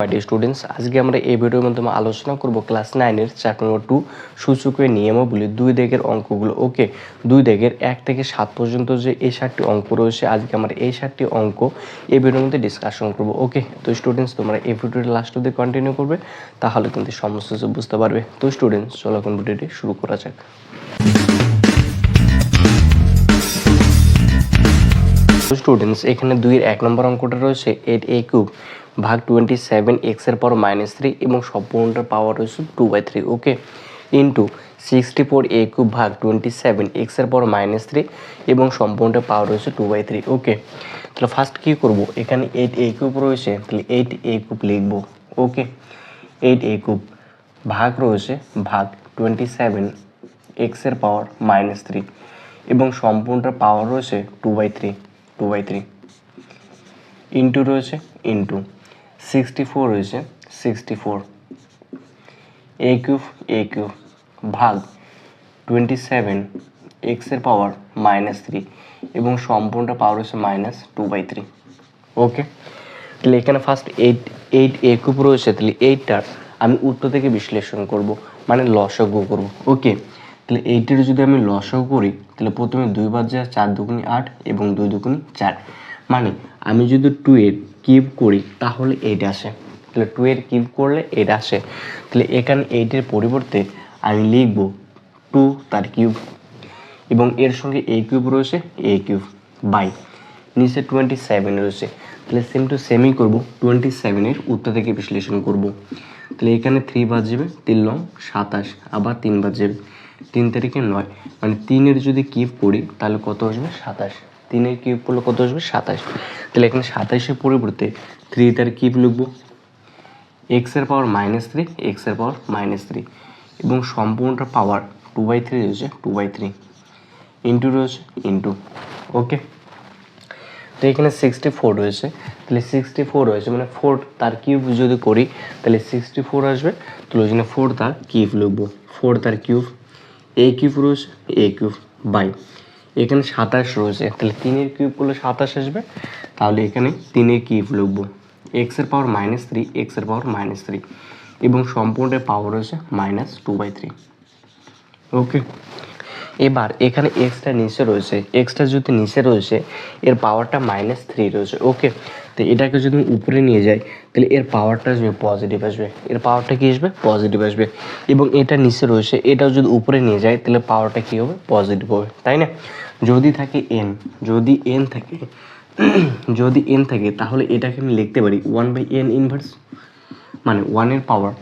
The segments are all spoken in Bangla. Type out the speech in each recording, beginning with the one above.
ডিয়ার স্টুডেন্টস, আজকে আমরা এই ভিডিওর মাধ্যমে আলোচনা করব ক্লাস 9 এর চ্যাপ্টার নম্বর 2 সূচকের নিয়মাবলী 2 দাগের অঙ্কগুলো। ওকে, 2 দাগের 1 থেকে 7 পর্যন্ত যে এই 7টি অঙ্ক রয়েছে, আজকে আমরা এই 7টি অঙ্ক এই ভিডিওর মধ্যে ডিসকাশন করব। ওকে, তো স্টুডেন্টস তোমরা এই ভিডিওটা লাস্ট অবধি কন্টিনিউ করবে, তাহলে কিন্তু সমস্ত কিছু বুঝতে পারবে। তো স্টুডেন্টস চলো এখন ভিডিওটি শুরু করা যাক। স্টুডেন্টস, এখানে 2 এর 1 নম্বর অঙ্কটা রয়েছে 8a³ ভাগ 27 x এর পাওয়ার -3 এবং সম্পূর্ণটার পাওয়ার রয়েছে 2/3। ওকে, ইন্টু 64a³ ভাগ 27 x এর পাওয়ার -3 এবং সম্পূর্ণটার পাওয়ার রয়েছে 2/3। ওকে, তাহলে ফার্স্ট কি করব, এখানে 8a³ রয়েছে, তাহলে 8a³ লিখব। ওকে, 8a³ ভাগ রয়েছে ভাগ 27 x এর পাওয়ার -3 এবং সম্পূর্ণটার পাওয়ার রয়েছে 2/3 ইন্টু রয়েছে ইন্টু 64 রয়েছে 64 a³ ভাগ 27 x এর পাওয়ার -3 এবং সম্পূর্ণটা পাওয়ার রয়েছে -2/3। ওকে, তাহলে এখানে ফার্স্ট 8a³ রয়েছে, তাহলে 8টার আমি উত্তর থেকে বিশ্লেষণ করব, মানে লসাগু করব। ওকে, তাহলে 8এর যদি আমি লসাগু করি, তাহলে প্রথমে 2 বার যায় 4 দুগুণী 8 এবং 2 দুগুণী 4, মানে আমি যদি 2 এর কিউব করি তাহলে 8 আসে। তাহলে 2 এর কিউব করলে 8 আসে। তাহলে এখানে 8 এর পরিবর্তে আমি লিখব 2 তার কিউব এবং এর সঙ্গে a³ রয়েছে, a³ বাই নিচে 27 রয়েছে, তাহলে সেম টু সেমই করব, 27 এর উত্তর থেকে বিশ্লেষণ করব। তাহলে এখানে 3 বাদ যাবে, 3 লং 27, আবার 3 বাদ যাবে, 3 তারিখে 9, মানে 3 এর যদি কিউব করি তাহলে কত আসবে 27, 3 এর কিউব করলে কত আসবে 27। তাহলে এখানে 27 এর পরিবর্তে 3 তার কিউব লিখব, x এর পাওয়ার -3 x এর পাওয়ার -3 এবং সম্পূর্ণটা পাওয়ার 2/3 রয়েছে, 2/3 ইন্টু রয়েছে ইন্টু। ওকে, তো এখানে 64 রয়েছে, তাহলে 64 রয়েছে মানে 4 তার কিউব যদি করি তাহলে 64 আসবে, তাহলে ওই জন্য 4 তার কিউব লিখবো, 4 তার কিউব, a³ রয়েছে a³ বাই এখানে 27 রয়েছে, তাহলে 3 এর কিউব করলে 27 আসবে, তাহলে এখানে 3 এর কিউব লিখবো, x এর পাওয়ার -3 x এর পাওয়ার -3 এবং সম্পূর্ণের পাওয়ার রয়েছে -2/3। ওকে, এবার এখানে এক্সটা নিচে রয়েছে, এক্সটা যদি নিচে রয়েছে এর পাওয়ারটা -3 রয়েছে। ওকে, তো এটাকে যদি উপরে নিয়ে যাই তাহলে এর পাওয়ারটা আসবে পজিটিভ আসবে, এর পাওয়ারটা কি আসবে পজিটিভ আসবে, এবং এটা নিচে রয়েছে এটাও যদি উপরে নিয়ে যায় তাহলে পাওয়ারটা কি হবে পজিটিভ হবে, তাই না? যদি থাকে n, যদি n থাকে যদি n থাকে তাহলে এটাকে আমি লিখতে পারি 1/n ইনভার্স, মানে 1 এর পাওয়ার,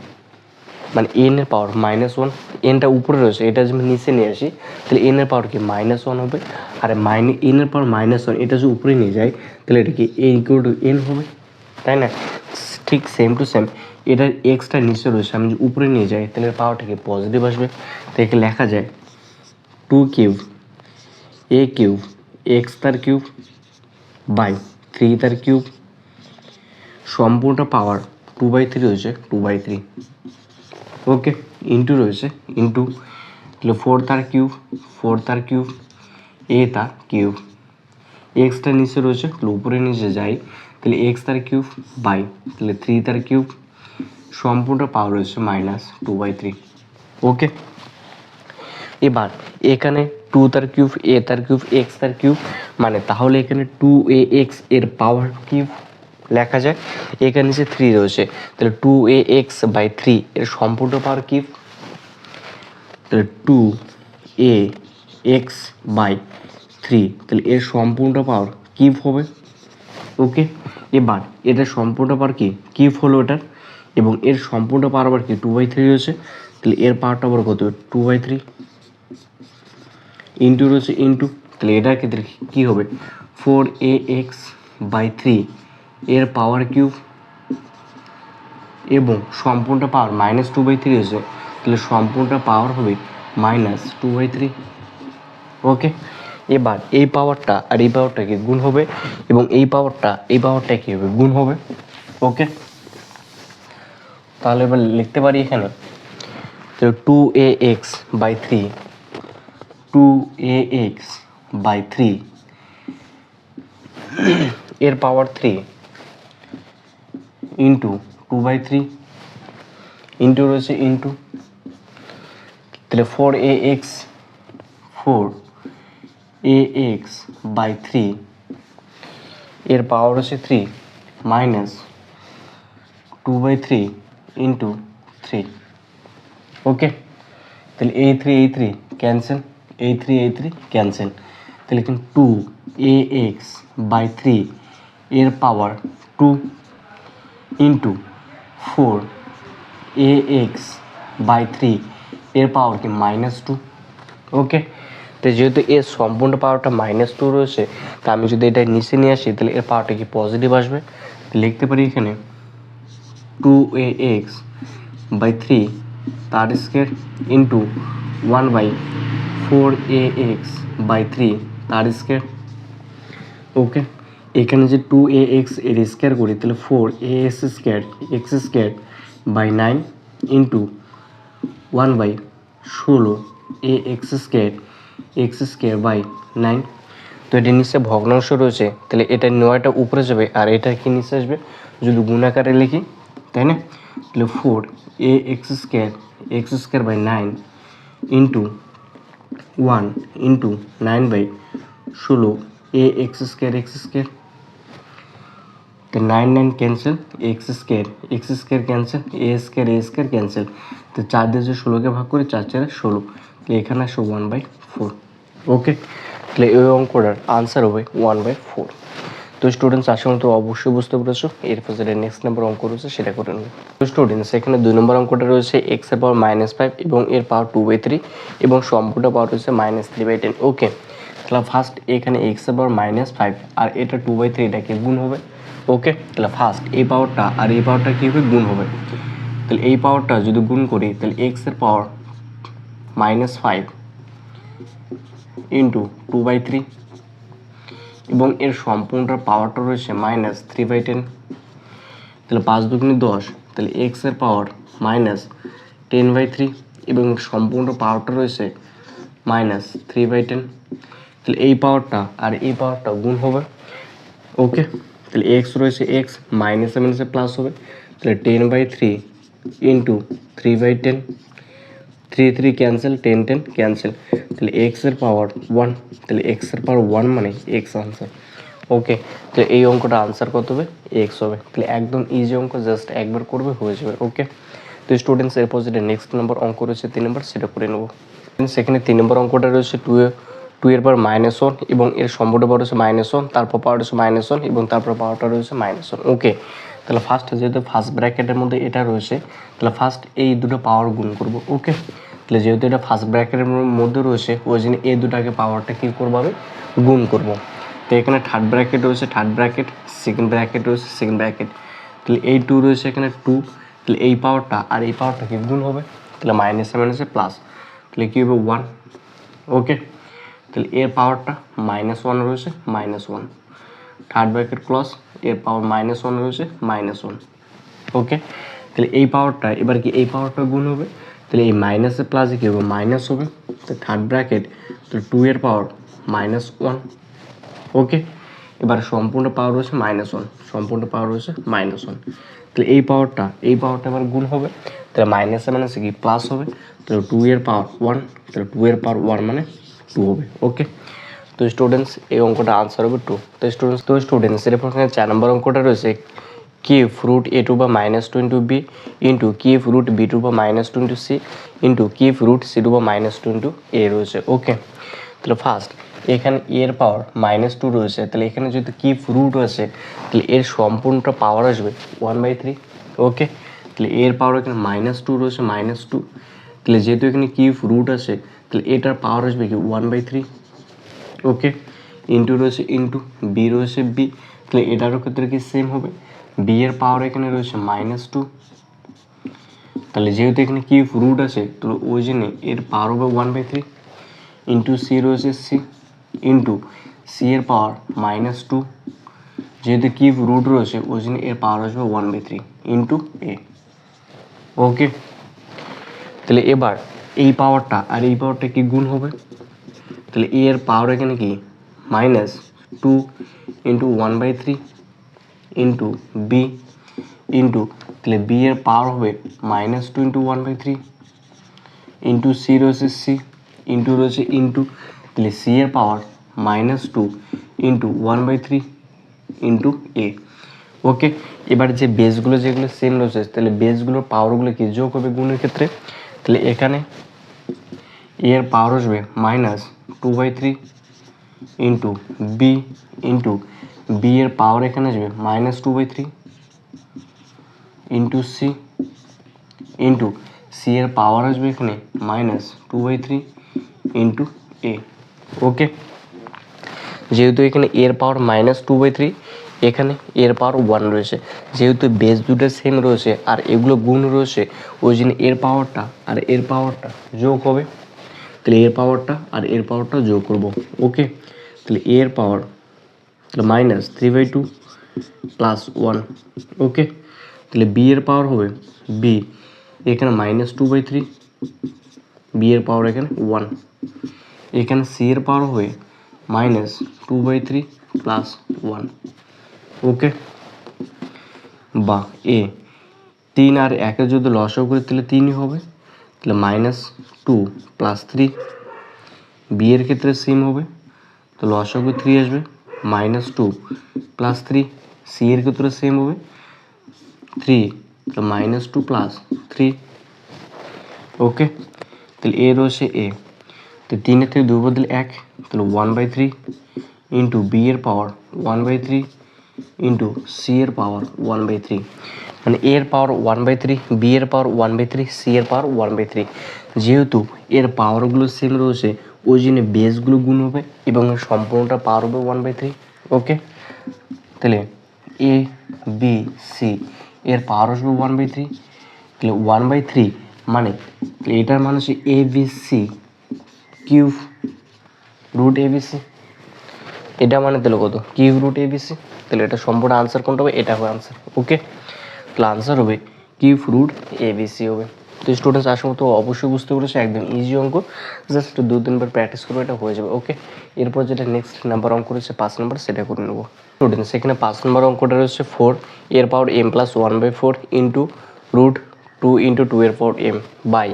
মানে n এর পাওয়ার -1, nটা উপরে রয়েছে এটা যদি নিচে নিয়ে আসি তাহলে n এর পাওয়ার কি -1 হবে, আর n এর পাওয়ার -1 এটা যদি উপরে নিয়ে যায় তাহলে এটা কি n হবে, তাই না? ঠিক সেম টু সেম এটার এক্সটা নিচে রয়েছে, আমি যদি উপরে নিয়ে যাই তাহলে পাওয়ারটা কি পজিটিভ আসবে, তো একে লেখা যায় 2³ a³ x তার কিউব বাই 3 তার কিউব সম্পূর্ণটা পাওয়ার 2/3 রয়েছে, 2/3। ওকে, ইন্টু রয়েছে ইন্টু, তাহলে 4 তার কিউব, 4 তার কিউব, a তার কিউব, এক্সটা নিচে রয়েছে তাহলে উপরে নিচে যাই, তাহলে এক্স তার কিউব বাই, তাহলে 3 তার কিউব সম্পূর্ণ পাওয়ার রয়েছে -2/3। ওকে, এবার এখানে 2 তার কিউব, a তার কিউব, এক্স তার কিউব, মানে তাহলে এখানে 2ax এর পাওয়ার কিউব লেখা যায়, এখানে নিচে 3 রয়েছে তাহলে 2ax/3 এর সম্পূর্ণ পাওয়ার কিউব, তাহলে 2ax/3 তাহলে এর সম্পূর্ণ পাওয়ার কিউব হবে। ওকে, এবার এটা সম্পূর্ণ পাওয়ার কি কিউব হলো এটার, এবং এর সম্পূর্ণ পাওয়ার আবার কি 2/3 রয়েছে, তাহলে এর পাওয়ারটা আবার কত 2/3 ইন্টু রয়েছে ইন্টু, তাহলে এটার ক্ষেত্রে কি হবে 4ax/3 এর পাওয়ার কিউব এবং সম্পূর্ণ পাওয়ার -2/3 রয়েছে, তাহলে সম্পূর্ণ পাওয়ার হবে -2/3। ওকে, এবার এই পাওয়ারটা আর এই পাওয়ারটাকে গুণ হবে এবং এই পাওয়ারটা কি হবে গুণ হবে। ওকে, তাহলে এবার লিখতে পারি এখানে তো 2ax/3 এর পাওয়ার 3 ইন্টু 2/3 ইন্টু রয়েছে ইন্টু, তাহলে 4ax/3 এর পাওয়ার হচ্ছে 3 মাইনাস 2/3 ইন্টু 3। ওকে, তাহলে a3 ক্যান্সেল, a3 ক্যান্সেল, তাহলে কিন্তু 2ax/3 এর পাওয়ার 2 ইন্টু 4ax/3 এর পাওয়ার কি -2। ওকে, তো যেহেতু এর সম্পূর্ণ পাওয়ারটা -2 রয়েছে, তা আমি যদি এটা নিচে নিয়ে আসি তাহলে এর পাওয়ারটা কি পজিটিভ আসবে। লিখতে পারি এখানে 2ax/3 তার স্কোয়ার ইন্টু 1/4ax/3 তার স্কোয়ার। ওকে, এখানে যে 2ax এর স্কোয়ার করি তাহলে 4ax² ইন্টু 1/16ax²/9। তো এটা নিচে ভগ্নাংশ রয়েছে, তাহলে এটা নয়টা উপরে যাবে আর এটা কি নিচে আসবে যদি গুণাকারে লিখি, তাই না। তাহলে 4ax² ইন্টু 1 ইন্টু 9/16 তো 9 cancel, x² cancel, a² cancel, তো 4 দিয়ে যে 16কে ভাগ করি 4 4 16, তাহলে এখানে আসে 1/4। ওকে, তাহলে এই অঙ্কটার আনসার হবে 1/4। তো স্টুডেন্টস আশা করি তো অবশ্যই বুঝতে পেরেছো। এরপর যেটা নেক্সট নাম্বার অঙ্ক রয়েছে সেটা করে নেব। তো স্টুডেন্টস এখানে 2 নম্বর অঙ্কটা রয়েছে x⁻⁻5 এবং এর পাওয়ার 2/3 এবং সম্পূর্ণ পাওয়ার রয়েছে -3/10। ওকে, তাহলে ফার্স্ট এখানে x⁻⁻5 আর এটা 2/3 এটাকে গুণ হবে। ওকে, তাহলে ফার্স্ট এই পাওয়ারটা আর এই পাওয়ারটা কী হবে, গুণ হবে। তাহলে এই পাওয়ারটা যদি গুণ করি তাহলে x এর পাওয়ার -5 ইন্টু 2/3 এবং এর সম্পূর্ণ পাওয়ারটা রয়েছে -3/10। তাহলে 5 দুগুণে 10, তাহলে x এর পাওয়ার -10/3 এবং সম্পূর্ণ পাওয়ারটা রয়েছে -3/10। তাহলে এই পাওয়ারটা আর এই পাওয়ারটা গুণ হবে। ওকে, তাহলে x রয়েছে x মাইনাসে মাইনাসে প্লাস হবে, তাহলে 10/3 ইন্টু 3/10, 3 ক্যান্সেল, 10 ক্যান্সেল, তাহলে x এর পাওয়ার 1, তাহলে x এর পাওয়ার 1 মানে x আনসার। ওকে, তো এই অঙ্কটা আনসার কত হবে, x হবে। তাহলে একদম ইজি অঙ্ক, জাস্ট একবার করবে হয়ে যাবে। ওকে, তো স্টুডেন্টস এরপর যেটা নেক্সট নাম্বার অঙ্ক রয়েছে 3 নম্বর সেটা করে নেবো। সেখানে 3 নম্বর অঙ্কটা রয়েছে 2 এর পাওয়ার -1 এবং এর সম্পূর্ণ পাওয়ার রয়েছে -1, তারপর পাওয়ার রয়েছে -1 এবং তারপর পাওয়ারটা রয়েছে -1। ওকে, তাহলে ফার্স্ট যেহেতু ফার্স্ট ব্র্যাকেটের মধ্যে এটা রয়েছে, তাহলে ফার্স্ট এই দুটো পাওয়ার গুণ করব। ওকে, তাহলে যেহেতু এটা ফার্স্ট ব্র্যাকেটের মধ্যে রয়েছে ওই জন্য এই দুটাকে পাওয়ারটা কী করবো আমি গুণ করব। তো এখানে থার্ড ব্র্যাকেট রয়েছে থার্ড ব্র্যাকেট, সেকেন্ড ব্র্যাকেট রয়েছে সেকেন্ড ব্র্যাকেট, তাহলে এই 2 রয়েছে এখানে 2, তাহলে এই পাওয়ারটা আর এই পাওয়ারটা কি গুণ হবে, তাহলে মাইনাসে মাইনাসে প্লাস, তাহলে কী হবে 1। ওকে, তাহলে এর পাওয়ারটা -1 রয়েছে -1, থার্ড ব্র্যাকেট ক্লস, এর পাওয়ার -1 রয়েছে -1। ওকে, তাহলে এই পাওয়ারটা এবার কি এই পাওয়ারটা গুণ হবে, তাহলে এই মাইনাসে প্লাসে কী হবে মাইনাস হবে, তো থার্ড ব্র্যাকেট, তাহলে 2 এর পাওয়ার -1। ওকে, এবার সম্পূর্ণ পাওয়ার রয়েছে -1, সম্পূর্ণ পাওয়ার রয়েছে -1, তাহলে এই পাওয়ারটা এবার গুণ হবে, তাহলে মাইনাসে মাইনাসে কি প্লাস হবে, তাহলে 2 এর পাওয়ার 1, তাহলে 2 এর পাওয়ার 1 মানে 2 হবে। ওকে, তো স্টুডেন্টস এই অঙ্কটা আনসার হবে 2। তো স্টুডেন্টস এরপর 4 নম্বর অঙ্কটা রয়েছে কিউব রুট a2 বা -2 into b into cube root b2 বা -2 into c into cube root c2 বা -2 ইন্টু এ রয়েছে। ওকে, তাহলে ফার্স্ট এখানে এর পাওয়ার -2 রয়েছে, তাহলে এখানে যদি কিউব রুট আছে তাহলে এর সম্পূর্ণটা পাওয়ার আসবে 1/3। ওকে, তাহলে এর পাওয়ার এখানে -2 রয়েছে -2, তাহলে যেহেতু এখানে কিউব রুট আছে তাহলে এটার পাওয়ার আসবে কি 1/3। ওকে, ইন্টু রয়েছে ইন্টু, বি রয়েছে বি, তাহলে এটারও ক্ষেত্রে কি সেম হবে, বি এর পাওয়ার এখানে রয়েছে -2, তাহলে যেহেতু এখানে কিউব রুট আছে তো ওই জন্য এর পাওয়ার হবে 1/3, ইন্টু সি রয়েছে সি, ইন্টু সি এর পাওয়ার -2, যেহেতু কিউব রুট রয়েছে ওই জন্য এর পাওয়ার আসবে 1/3 ইন্টু এ। ওকে, তাহলে এবার এই পাওয়ারটা আর এই পাওয়ারটা কি গুণ হবে, তাহলে এ এর পাওয়ার এখানে কি -2 ইন্টু 1/3 ইন্টু বি ইন্টু তাহলে বি এর পাওয়ার হবে -2 ইন্টু 1/3 ইন্টু সি রয়েছে সি ইন্টু রয়েছে ইন্টু তাহলে সি এর পাওয়ার -2 ইন্টু 1/3 ইন্টু এ। ওকে, এবার যে বেসগুলো যেগুলো সেম রয়েছে তাহলে বেসগুলোর পাওয়ারগুলো কি যোগ হবে গুণের ক্ষেত্রে। তাহলে এখানে এ এর পাওয়ার আসবে -2/3 ইন্টু বি ইন্টু বি এর পাওয়ার এখানে আসবে -2/3 ইন্টু সি ইন্টু সি এর পাওয়ার আসবে এখানে -2/3 ইন্টু এ। ওকে, যেহেতু এখানে এর পাওয়ার -2/3, এখানে এর পাওয়ার 1 রয়েছে, যেহেতু বেস দুটো সেম রয়েছে আর এগুলো গুণ রয়েছে, ওই জন্য এর পাওয়ারটা আর এর পাওয়ারটা যোগ হবে। তাহলে এর পাওয়ারটা আর এর পাওয়ারটা যোগ করব। ওকে, তাহলে এর পাওয়ার তাহলে -3/2 প্লাস 1। ওকে, তাহলে বি এর পাওয়ার হবে বি এখানে -2/3, বি এর পাওয়ার এখানে 1, এখানে সি এর পাওয়ার হবে -2/3 প্লাস 1। ওকে, বা এ 3 আর 1 যদি লসাগু করি তাহলে 3ই হবে, তাহলে -2 প্লাস 3। বি এর ক্ষেত্রে সেম হবে, তো লসাগু 3 আসবে, -2 প্লাস 3। সি এর ক্ষেত্রে সেম হবে 3, তো -2 প্লাস 3। ওকে, তাহলে এ রয়েছে এ, তো 3 থেকে 2 বদলে 1, তাহলে 1/3 ইন্টু বি এর পাওয়ার 1/3 ইন্টু সি এর পাওয়ার 1/3, মানে এর পাওয়ার 1/3, বি এর পাওয়ার 1/3, সি এর পাওয়ার 1/3। যেহেতু এর পাওয়ারগুলো সেম রয়েছে ওই জন্য বেসগুলো গুণ হবে এবং সম্পূর্ণটা পাওয়ার হবে 1/3। ওকে, তাহলে এ বি সি এর পাওয়ার আসবে 1/3, তাহলে 1/3 মানে এটার মানে হচ্ছে A B C cube root A B C, এটা মানে তাহলে কত cube root A B C. তাহলে এটা সম্পূর্ণ আনসার কোনটা হবে, এটা হবে আনসার। ওকে, তাহলে আনসার হবে cube root A B C হবে। তো স্টুডেন্টস আসলে তো অবশ্যই বুঝতে পেরেছে, একদম ইজি অঙ্ক, জাস্ট 2-3 বার প্র্যাকটিস করবো, এটা হয়ে যাবে। ওকে, এরপর যেটা নেক্সট নাম্বার অঙ্ক রয়েছে 5 নম্বর, সেটা করে নেবো। স্টুডেন্টস এখানে 5 নম্বর অঙ্কটা রয়েছে 4 এর power m plus 1/4 into root 2 into 2 এর power m by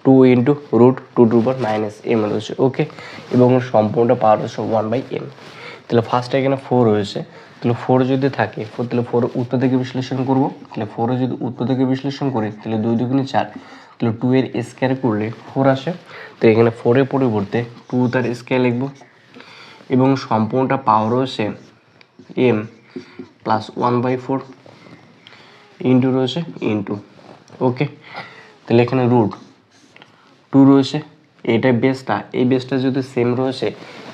2 into root 2⁻m রয়েছে। ওকে, এবং সম্পূর্ণটা পাওয়ার হচ্ছে 1/m। তাহলে ফার্স্টে এখানে 4 রয়েছে, তাহলে 4 যদি থাকে তাহলে 4 উত্তর থেকে বিশ্লেষণ করব। তাহলে 4 যদি উত্তর থেকে বিশ্লেষণ করি তাহলে 2 2 4, তাহলে 2 এর স্কয়ার করলে 4 আসে। তো এখানে 4 এর পরিবর্তে 2 তার স্কয়ার লিখব এবং সম্পূর্ণটা পাওয়ার রয়েছে m প্লাস 1/4 ইন্টু রয়েছে ইন্টু। ওকে, তাহলে এখানে রুট 2 রয়েছে, এইটা বেসটা, এই বেসটা যদি সেম রয়েছে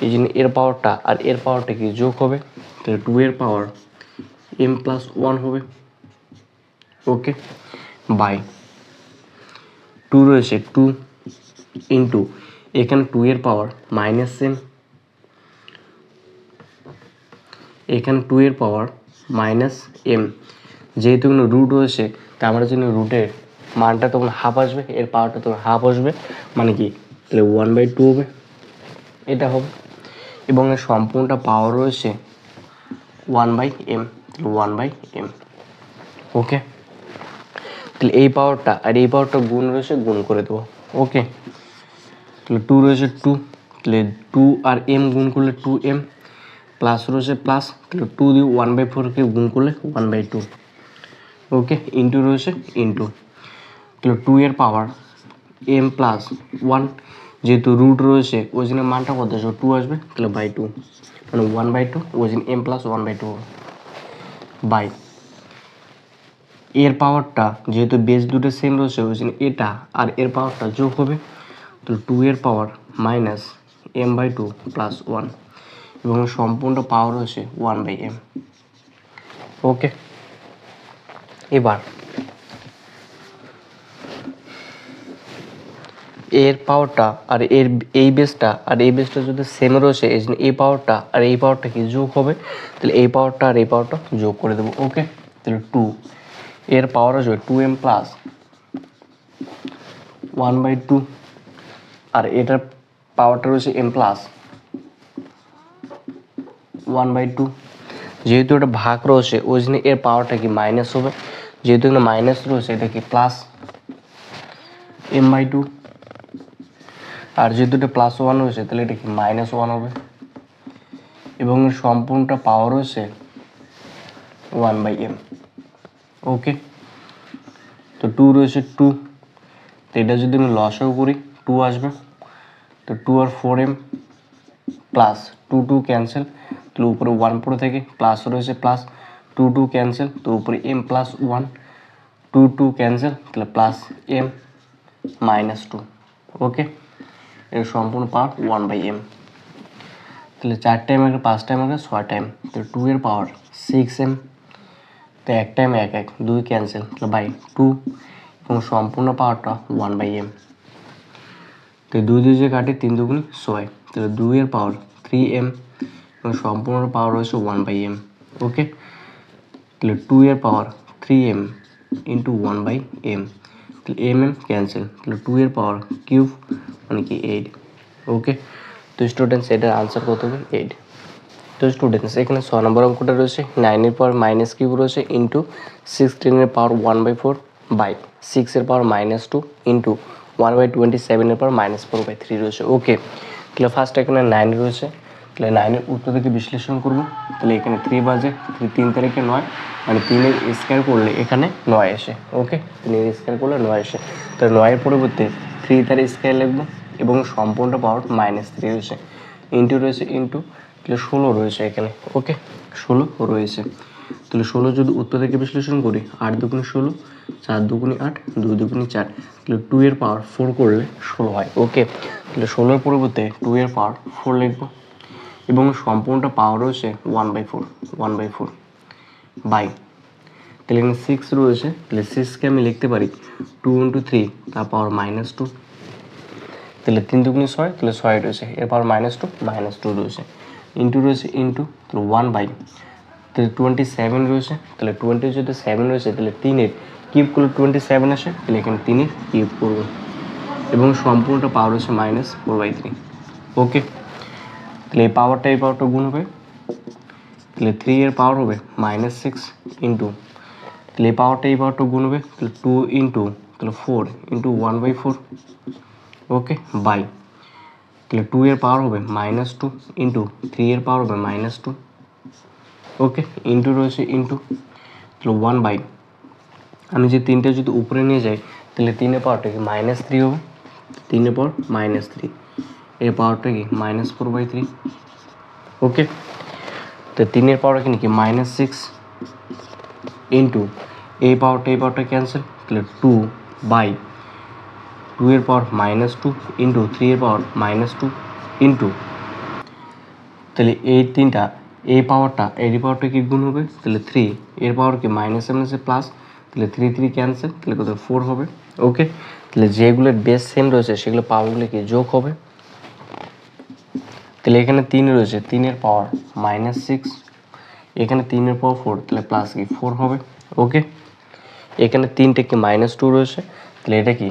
এই জন্য এর পাওয়ারটা আর এর পাওয়ারটা কি যোগ হবে, তাহলে 2 এর পাওয়ার m প্লাস 1 হবে। ওকে, বাই 2 রয়েছে 2 ইন্টু এখানে 2 এর পাওয়ার -m, এখানে 2 এর পাওয়ার -m, যেহেতু কোনো রুট রয়েছে তা আমার জন্য রুটের মানটা তখন হাফ আসবে, এর পাওয়ারটা তখন হাফ আসবে, মানে কি তাহলে 1/2 হবে, এটা হবে। এবং এর সম্পূর্ণটা পাওয়ার রয়েছে 1/m, 1/m। ওকে, তাহলে এই পাওয়ারটা আর এই পাওয়ারটা গুণ রয়েছে, গুণ করে দেবো। ওকে, তাহলে 2 রয়েছে 2, তাহলে 2 আর m গুণ করলে 2m, প্লাস রয়েছে প্লাস, তাহলে 2 দিয়ে 1/4কে গুণ করলে 1/2। ওকে, ইন্টু রয়েছে ইন্টু, তাহলে 2 এর পাওয়ার m প্লাস 1, যেহেতু রুট রয়েছে ওই জন্য মানটা কত আসবে 2 আসবে, তাহলে বাই 2, মানে 1/2, ওই জন্য m প্লাস 1/2 হবে, বাই এর পাওয়ারটা যেহেতু বেস দুটো সেম রয়েছে ওই জন্য এটা আর এর পাওয়ারটা যোগ হবে, তাহলে 2 এর পাওয়ার -m/2 প্লাস 1 এবং সম্পূর্ণ পাওয়ার রয়েছে 1/m। ওকে, এবার এর পাওয়ারটা আর এর এই বেসটা আর এই বেসটা যদি সেম রয়েছে এই জন্য এই পাওয়ারটা আর এই পাওয়ারটা কি যোগ হবে, তাহলে এই পাওয়ারটা আর এই পাওয়ারটা যোগ করে দেবো। ওকে, তাহলে 2 এর পাওয়ার আসবে 2m প্লাস 1/2 আর এটার পাওয়ারটা রয়েছে m প্লাস 1/2, যেহেতু এটা ভাগ রয়েছে ওই জন্য এর পাওয়ারটা কি মাইনাস হবে, যেহেতু এখানে মাইনাস রয়েছে এটা কি প্লাস m/2, আর যেহেতু এটা +1 রয়েছে তাহলে এটা কি -1 হবে, এবং এর সম্পূর্ণটা পাওয়ার রয়েছে 1/m। ওকে, তো 2 রয়েছে 2, তো এটা যদি আমি লসাগু করি 2 আসবে, তো 2 আর 4m প্লাস 2 2 ক্যান্সেল, তাহলে উপরে 1 পড়ে থেকে প্লাস রয়েছে প্লাস 2 2 ক্যান্সেল, তো উপরে m + 1, 2 2 ক্যান্সেল, তাহলে প্লাস m -2। ওকে, এর সম্পূর্ণ পাওয়ার 1/m, তাহলে 4 টাইম আগে 5 টাইম আগে 6 টাইম, তো 2 এর পাওয়ার 6m, তো 1 টাইম 1 1 2 ক্যান্সেল, তাহলে বাই 2, এবং সম্পূর্ণ পাওয়ারটা 1/m। তো 2 2 যে কাটে 3 2 6, তাহলে 2 এর পাওয়ার 3m, এবং সম্পূর্ণ পাওয়ার রয়েছে 1/m। ওকে, তাহলে 2 এর পাওয়ার 3m ইন্টু 1/m, তাহলে mm ক্যান্সেল, তাহলে 2 এর পাওয়ার কিউব মানে কি 8। ওকে, তো স্টুডেন্টস এটার আনসার কত হবে 8। তো স্টুডেন্টস এখানে 6 নম্বর অঙ্কটা রয়েছে 9 এর পাওয়ার মাইনাস কিউব রয়েছে ইন্টু 16 এর পাওয়ার 1/4 বাই 6 এর পাওয়ার -2 ইন্টু 1/27 এর পাওয়ার -4/3 রয়েছে। ওকে, তাহলে ফার্স্ট এখানে 9 রয়েছে, তাহলে 9 এর উত্তর থেকে বিশ্লেষণ করব। তাহলে এখানে 3 বাজে, 3 তারিখে 9, মানে 3 এর স্কয়ার করলে এখানে 9 আসে। ওকে, 3 এর স্কয়ার করলে 9 আসে, তাহলে 9 এর পরিবর্তে 3 তার স্কয়ার লিখবো, এবং সম্পূর্ণ পাওয়ার -3 রয়েছে, ইন্টু রয়েছে ইন্টু, তাহলে 16 রয়েছে এখানে। ওকে, 16 রয়েছে, তাহলে 16 যদি উত্তর থেকে বিশ্লেষণ করি 8 দুগুণে 16, 4 দুগুণে 8, 2 দুগুণে 4, তাহলে 2 এর পাওয়ার 4 করলে 16 হয়। ওকে, তাহলে 16 এর পরিবর্তে 2 এর পাওয়ার 4 লিখবো, এবং সম্পূর্ণটা পাওয়ার রয়েছে 1/4 বাই, তাহলে এখানে 6 রয়েছে, তাহলে 6কে আমি লিখতে পারি 2 × 3 তার পাওয়ার -2, তাহলে 3 দুগুণে 6, তাহলে 6 রয়েছে, এর পাওয়ার -2 রয়েছে, ইন্টু রয়েছে ইন্টু, তাহলে 1 বাই, তাহলে 27 রয়েছে, তাহলে 27 রয়েছে, তাহলে 3 এর কিউব করলে 27 আসে, তাহলে এখানে 3 এর কিউব করবো, এবং সম্পূর্ণটা পাওয়ার হচ্ছে -4/3। ওকে, তাহলে এই পাওয়ারটা গুণ হবে, তাহলে 3 এর পাওয়ার হবে -6 ইন্টু, তাহলে এই পাওয়ারটা গুণ হবে, তাহলে 2 ইন্টু, তাহলে 4 ইন্টু 1/4। ওকে, বাই, তাহলে 2 এর পাওয়ার হবে -2 ইন্টু 3 এর পাওয়ার হবে -2। ওকে, ইন্টু রয়েছে ইন্টু, তাহলে 1 বাই, আমি যে 3টা যদি উপরে নিয়ে যাই তাহলে 3 এর পাওয়ারটা কি -3 হবে, 3 এর পাওয়ার -3, এর পাওয়ারটা কি -4/3। ওকে, তো 3 এর পাওয়ার এখানে কি -6 ইন্টু, এই পাওয়ারটা ক্যান্সেল, তাহলে 2 বাই 2 এর পাওয়ার -2 ইন্টু 3 এর পাওয়ার -2 ইন্টু, তাহলে এই 3টা, এই পাওয়ারটা কি গুণ হবে, তাহলে 3 এর পাওয়ার কি -7 আছে প্লাস, তাহলে 3 3 ক্যান্সেল, তাহলে কত 4 হবে। ওকে, তাহলে যেগুলোর বেস সেম রয়েছে সেগুলো পাওয়ারগুলো কি যোগ হবে, তাহলে এখানে 3 রয়েছে, 3 এর পাওয়ার -6, এখানে 3 এর পাওয়ার 4, তাহলে প্লাস কি 4 হবে। ওকে, এখানে 3টা কি -2 রয়েছে, তাহলে এটা কি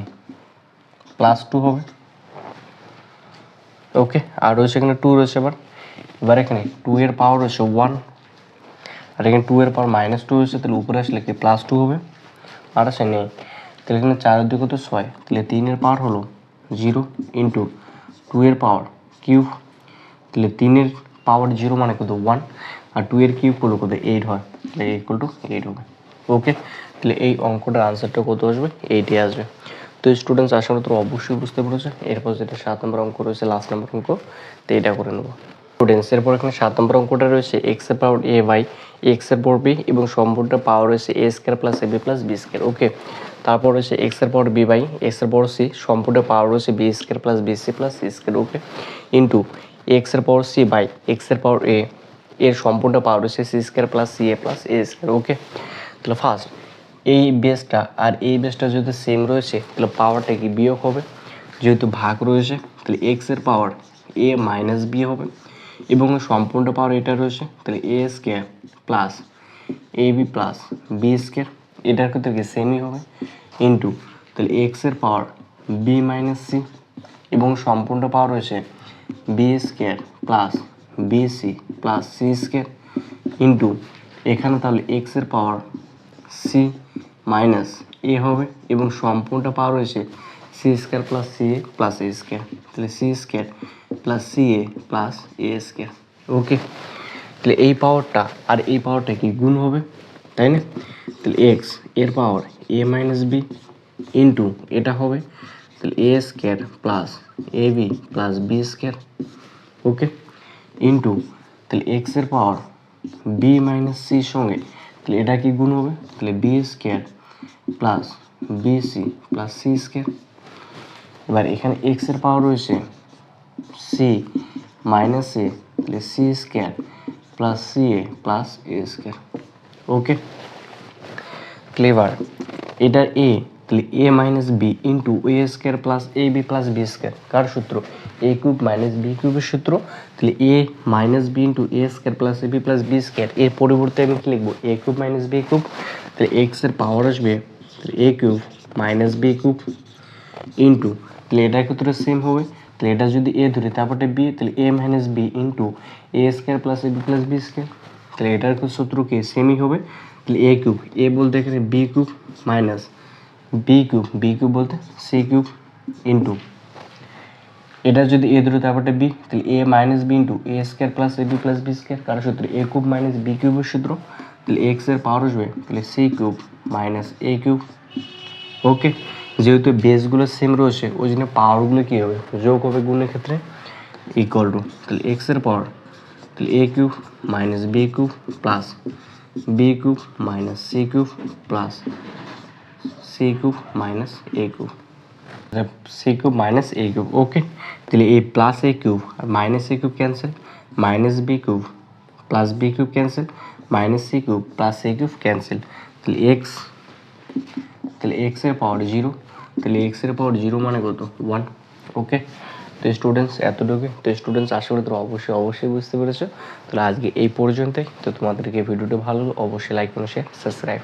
+2 হবে। ওকে, আর রয়েছে এখানে 2 রয়েছে, এবার এখানে 2 এর পাওয়ার রয়েছে 1, আর এখানে 2 এর পাওয়ার -2 রয়েছে, তাহলে উপরে আসলে কি +2 হবে, আর আসে নেই, তাহলে এখানে 4 এর 2 কত 6, তাহলে 3 এর পাওয়ার হলো 0 ইন্টু 2 এর পাওয়ার কিউব, তাহলে 3 এর পাওয়ার 0 মানে কত 1, আর 2 এর কিউব হলো কত 8 হয়, তাহলে = 8 হবে। ওকে, তাহলে এই অঙ্কটার আনসারটা কত আসবে, 8 আসবে। তো স্টুডেন্টস আশা করি তোমরা অবশ্যই বুঝতে পেরেছো। এরপর যেটা 7 নম্বর অঙ্ক রয়েছে, লাস্ট নম্বর অঙ্ক, তো এটা করে নেবো স্টুডেন্টস। এরপর এখানে 7 নম্বর অঙ্কটা রয়েছে x এর পাওয়ার a বাই x এর পাওয়ার b, এবং সম্পূর্ণটা পাওয়ার রয়েছে a square plus ab plus b square. Okay, তারপর রয়েছে x এর পাওয়ার b বাই x এর পাওয়ার c, সম্পূর্ণ পাওয়ার রয়েছে b square plus bc plus c square. Okay, into x এর পাওয়ার c বাই x এর পাওয়ার a, এর সম্পূর্ণ পাওয়ার রয়েছে c square plus ca plus a square. Okay, তাহলে ফার্স্ট এই বেসটা আর এই বেসটা যদি সেম রয়েছে তাহলে পাওয়ারটা কি বিয়োগ হবে, যেহেতু ভাগ রয়েছে তাহলে এক্স এর পাওয়ার a মাইনাস বি হবে, এবং সম্পূর্ণ পাওয়ার এটা রয়েছে, তাহলে a square plus ab plus b square, এটার ক্ষেত্রে কি সেমই হবে, ইন্টু তাহলে এক্স এর পাওয়ার b মাইনাস সি, এবং সম্পূর্ণ পাওয়ার রয়েছে b square plus b c plus c square, into এখানে তাহলে এক্স এর পাওয়ার সি মাইনাস এ হবে এবং সম্পূর্ণটা পাওয়ার রয়েছে সি স্কোয়ার প্লাস সি এ প্লাস এ স্কোয়ার, তাহলে সি স্কোয়ার প্লাস সি এ প্লাস এ স্কোয়ার। ওকে, তাহলে এই পাওয়ারটা আর এই পাওয়ারটা কি গুণ হবে, তাই না? তাহলে এক্স এর পাওয়ার এ মাইনাস বি ইন্টু এটা হবে তাহলে এ square plus a b plus b square. Okay, into তাহলে এক্স এর পাওয়ার বি মাইনাস সির সঙ্গে তাহলে এটা কি গুণ হবে, তাহলে b square plus b c plus c square. এবার এখানে এক্স এর পাওয়ার রয়েছে সি মাইনাস এ, তাহলে সি স্কোয়ার প্লাস সি এ প্লাস এ স্কোয়ার। ওকে, ক্লেভার এটা এ, তাহলে a minus b into a square plus a b plus b square, কার সূত্র? এ কিউব মাইনাস বি কিউবের সূত্র। তাহলে a minus b into a square plus a b plus b square, এর পরিবর্তে আমি কি লিখবো? এ কিউব মাইনাস বি কিউব। তাহলে এক্স এর পাওয়ার আসবে এ cube minus B cube into, তাহলে এটার ক্ষেত্রে সেম হবে, তাহলে এটা যদি এ ধরি তারপরে বি, তাহলে a minus b into a square plus a b plus b square, তাহলে এটার সূত্র কি সেমই হবে। তাহলে এ কিউব, এ বলতে এখানে b cube minus B cube, b cube বলতে সি কিউব ইন্টু এটা যদি এ ধরে তারপরে বি, তাহলে a minus b into a square plus a b plus b square, কার সূত্র? এ কিউব মাইনাস বি কিউবের সূত্র। তাহলে এক্স এর পাওয়ার আসবে তাহলে C cube minus A cube. ওকে, যেহেতু বেসগুলো সেম রয়েছে ওই জন্য পাওয়ারগুলো কী হবে? যোগ হবে গুণের ক্ষেত্রে, ইকুয়াল টু তাহলে এক্স এর পাওয়ার তাহলে A cube minus B cube plus B cube minus C cube plus C cube minus A cube, C cube minus A cube. Okay, তাহলে এই প্লাস এ কিউব আর minus A cube cancel, minus B cube plus B cube cancel, minus C cube plus A cube cancel, তাহলে এক্স, তাহলে এক্স এর পাওয়ার 0, তাহলে এক্স এর পাওয়ার 0 মানে কত? 1। ওকে, তো স্টুডেন্টস এতটুকু। তো স্টুডেন্টস আশা করি তোমরা অবশ্যই বুঝতে পেরেছো। তাহলে আজকে এই পর্যন্তই। তো তোমাদেরকে ভিডিওটা ভালো অবশ্যই লাইক করো, শেয়ার, সাবস্ক্রাইব।